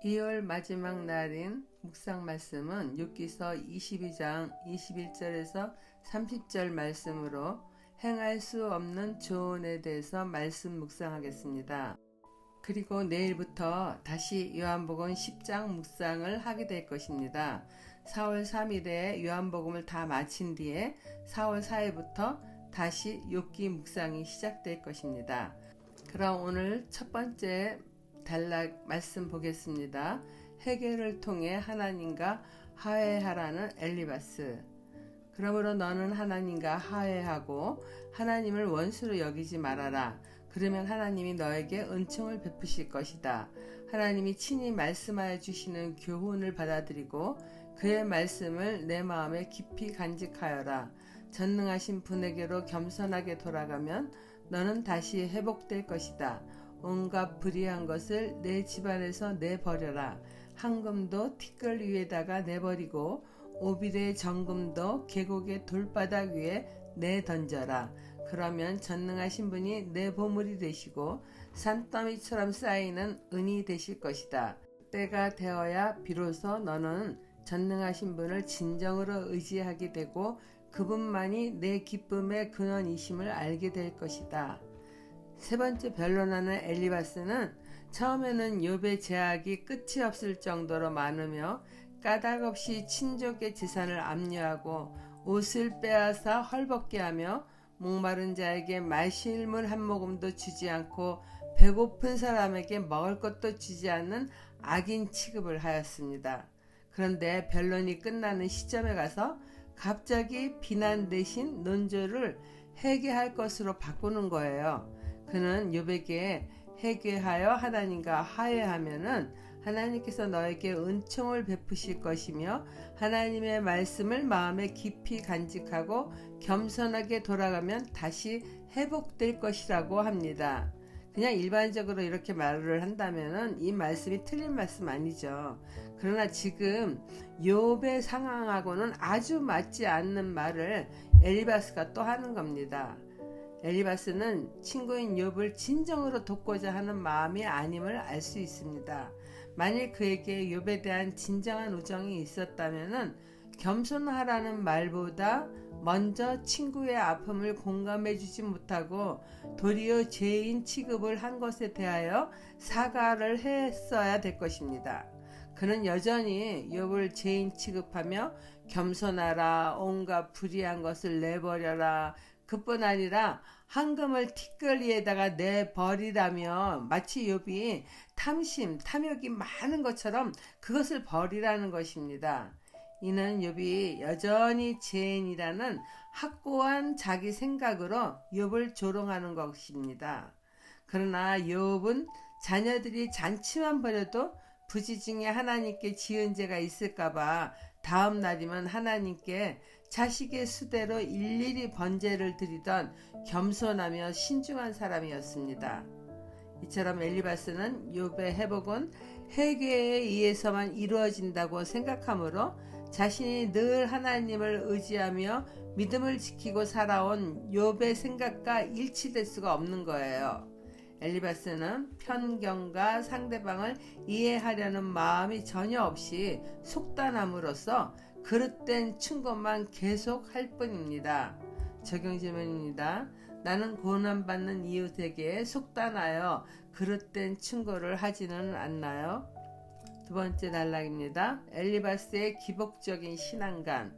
2월 마지막 날인 묵상 말씀은 욥기서 22장 21절에서 30절 말씀으로 행할 수 없는 조언에 대해서 말씀 묵상하겠습니다. 그리고 내일부터 다시 요한복음 10장 묵상을 하게 될 것입니다. 4월 3일에 요한복음을 다 마친 뒤에 4월 4일부터 다시 욥기 묵상이 시작될 것입니다. 그럼 오늘 첫 번째 단락 말씀 보겠습니다. 회개를 통해 하나님과 화해하라는 엘리바스. 그러므로 너는 하나님과 화해하고 하나님을 원수로 여기지 말아라. 그러면 하나님이 너에게 은총을 베푸실 것이다. 하나님이 친히 말씀하여 주시는 교훈을 받아들이고 그의 말씀을 내 마음에 깊이 간직하여라. 전능하신 분에게로 겸손하게 돌아가면 너는 다시 회복될 것이다. 온갖 불의한 것을 내 집안에서 내버려라. 황금도 티끌 위에다가 내버리고 오빌의 정금도 계곡의 돌바닥 위에 내던져라. 그러면 전능하신 분이 내 보물이 되시고 산더미처럼 쌓이는 은이 되실 것이다. 때가 되어야 비로소 너는 전능하신 분을 진정으로 의지하게 되고 그분만이 내 기쁨의 근원이심을 알게 될 것이다. 세 번째 변론하는 엘리바스는 처음에는 욥의 제약이 끝이 없을 정도로 많으며 까닭없이 친족의 재산을 압류하고 옷을 빼앗아 헐벗게 하며 목마른 자에게 마실 물 한 모금도 주지 않고 배고픈 사람에게 먹을 것도 주지 않는 악인 취급을 하였습니다. 그런데 변론이 끝나는 시점에 가서 갑자기 비난 대신 논조를 회개할 것으로 바꾸는 거예요. 그는 욥에게 회개하여 하나님과 화해하면은 하나님께서 너에게 은총을 베푸실 것이며 하나님의 말씀을 마음에 깊이 간직하고 겸손하게 돌아가면 다시 회복될 것이라고 합니다. 그냥 일반적으로 이렇게 말을 한다면은 이 말씀이 틀린 말씀 아니죠. 그러나 지금 욥의 상황하고는 아주 맞지 않는 말을 엘리바스가 또 하는 겁니다. 엘리바스는 친구인 욥을 진정으로 돕고자 하는 마음이 아님을 알 수 있습니다. 만일 그에게 욥에 대한 진정한 우정이 있었다면 겸손하라는 말보다 먼저 친구의 아픔을 공감해 주지 못하고 도리어 죄인 취급을 한 것에 대하여 사과를 했어야 될 것입니다. 그는 여전히 욥을 죄인 취급하며 겸손하라, 온갖 불의한 것을 내버려라, 그뿐 아니라 황금을 티끌리에다가 내버리라며 마치 욥이 탐욕이 많은 것처럼 그것을 버리라는 것입니다. 이는 욥이 여전히 죄인이라는 확고한 자기 생각으로 욥을 조롱하는 것입니다. 그러나 욥은 자녀들이 잔치만 벌여도 부지중에 하나님께 지은 죄가 있을까봐 다음 날이면 하나님께 자식의 수대로 일일이 번제를 드리던 겸손하며 신중한 사람이었습니다. 이처럼 엘리바스는 욥의 회복은 회개에 의해서만 이루어진다고 생각하므로 자신이 늘 하나님을 의지하며 믿음을 지키고 살아온 욥의 생각과 일치될 수가 없는 거예요. 엘리바스는 편견과 상대방을 이해하려는 마음이 전혀 없이 속단함으로써 그릇된 충고만 계속 할 뿐입니다. 적용 질문입니다. 나는 고난받는 이웃에게 속단하여 그릇된 충고를 하지는 않나요? 두 번째 단락입니다. 엘리바스의 기복적인 신앙관.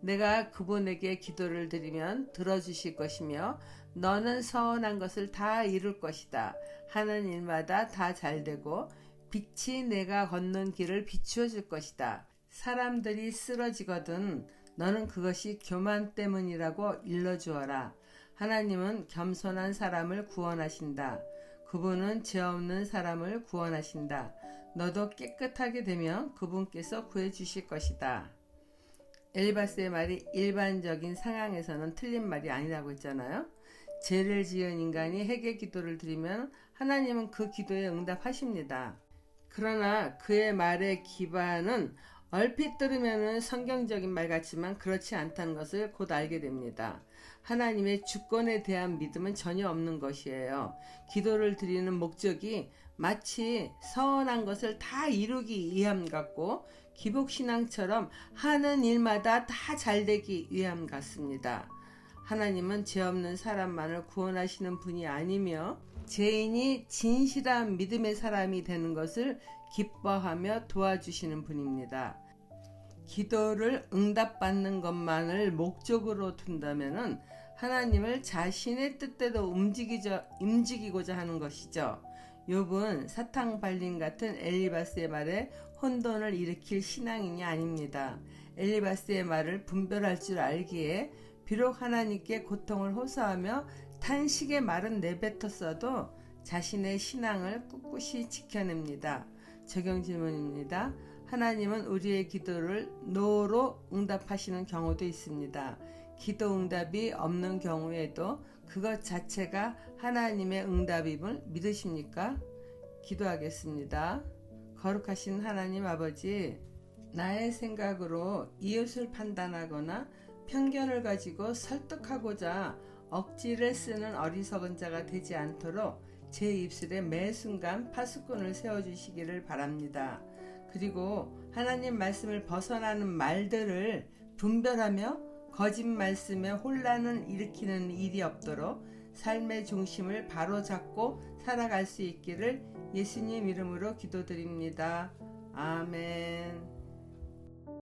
내가 그분에게 기도를 드리면 들어주실 것이며 너는 서운한 것을 다 이룰 것이다. 하는 일마다 다 잘되고 빛이 내가 걷는 길을 비추어 줄 것이다. 사람들이 쓰러지거든 너는 그것이 교만 때문이라고 일러주어라. 하나님은 겸손한 사람을 구원하신다. 그분은 죄 없는 사람을 구원하신다. 너도 깨끗하게 되면 그분께서 구해주실 것이다. 엘리바스의 말이 일반적인 상황에서는 틀린 말이 아니라고 했잖아요. 죄를 지은 인간이 회개 기도를 드리면 하나님은 그 기도에 응답하십니다. 그러나 그의 말의 기반은 얼핏 들으면 성경적인 말 같지만 그렇지 않다는 것을 곧 알게 됩니다. 하나님의 주권에 대한 믿음은 전혀 없는 것이에요. 기도를 드리는 목적이 마치 선한 것을 다 이루기 위함 같고 기복신앙처럼 하는 일마다 다 잘되기 위함 같습니다. 하나님은 죄 없는 사람만을 구원하시는 분이 아니며 죄인이 진실한 믿음의 사람이 되는 것을 기뻐하며 도와주시는 분입니다. 기도를 응답받는 것만을 목적으로 둔다면 하나님을 자신의 뜻대로 움직이고자 하는 것이죠. 욥은 사탕 발림 같은 엘리바스의 말에 혼돈을 일으킬 신앙인이 아닙니다. 엘리바스의 말을 분별할 줄 알기에 비록 하나님께 고통을 호소하며 탄식의 말은 내뱉었어도 자신의 신앙을 꿋꿋이 지켜냅니다. 적용 질문입니다. 하나님은 우리의 기도를 노로 응답하시는 경우도 있습니다. 기도 응답이 없는 경우에도 그것 자체가 하나님의 응답임을 믿으십니까? 기도하겠습니다. 거룩하신 하나님 아버지, 나의 생각으로 이웃을 판단하거나 편견을 가지고 설득하고자 억지를 쓰는 어리석은 자가 되지 않도록 제 입술에 매 순간 파수꾼을 세워주시기를 바랍니다. 그리고 하나님 말씀을 벗어나는 말들을 분별하며 거짓 말씀에 혼란을 일으키는 일이 없도록 삶의 중심을 바로잡고 살아갈 수 있기를 예수님 이름으로 기도드립니다. 아멘.